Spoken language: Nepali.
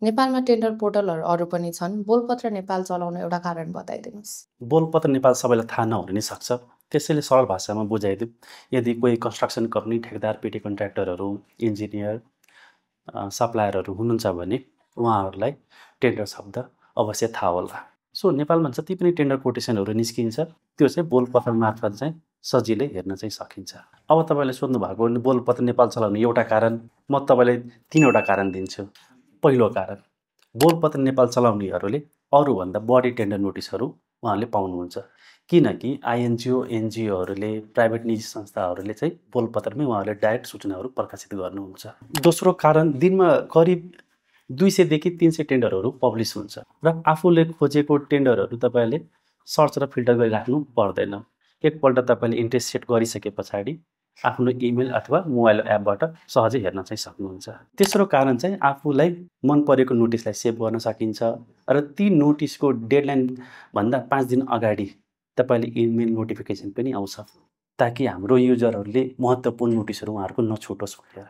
नेपालमा टेन्डर पोर्टलहरू अरू पनि छन्। बोलपत्र नेपाल चलाउन एउटा कारण बताइदिनुहोस्। बोलपत्र नेपाल सबैलाई थाहा नहुन नि सक्छ, त्यसैले सरल भाषामा बुझाइदिउँ। यदि कोही कन्स्ट्रक्सन कम्पनी, ठेकेदार, पेटी कन्ट्र्याक्टरहरू, इन्जिनियर, सप्लायरहरू हुनुहुन्छ भने उहाँहरूलाई टेन्डर शब्द अवश्य थाहा होला। सो नेपालमा जति पनि टेन्डर कोटेसनहरू निस्किन्छ त्यो चाहिँ बोलपत्र मार्फत चाहिँ सजिलै हेर्न चाहिँ सकिन्छ। अब तपाईँले सोध्नु भएको भने बोलपत्र नेपाल चलाउने एउटा कारण, म तपाईँलाई 3वटा कारण दिन्छु। पहिलो कारण, बोलपत्र नेपाल चलाउनेहरूले अरूभन्दा बढी टेन्डर नोटिसहरू उहाँहरूले पाउनुहुन्छ, किनकि आइएनजिओ, एनजिओहरूले, प्राइभेट निजी संस्थाहरूले चाहिँ बोलपत्रमै उहाँहरूले डाइरेक्ट सूचनाहरू प्रकाशित गर्नुहुन्छ। दोस्रो कारण, दिनमा करिब 200 देखि 300 टेन्डरहरू पब्लिस हुन्छ र आफूले खोजेको टेन्डरहरू तपाईँले सर्च र फिल्टर गरिराख्नु पर्दैन। एकपल्ट तपाईँले इन्ट्रेस्ट सेट गरिसके पछाडि आफ्नो इमेल अथवा मोबाइल एपबाट सहजै हेर्न चाहिँ सक्नुहुन्छ। तेस्रो कारण चाहिँ आफूलाई मन परेको नोटिसलाई सेभ गर्न सकिन्छ र ती नोटिसको डेडलाइन भन्दा 5 दिन अगाडि तपाईँले इमेल नोटिफिकेसन पनि आउँछ, ताकि हाम्रो युजरहरूले महत्त्वपूर्ण नोटिसहरू उहाँहरूको नछुटोस् भनेर।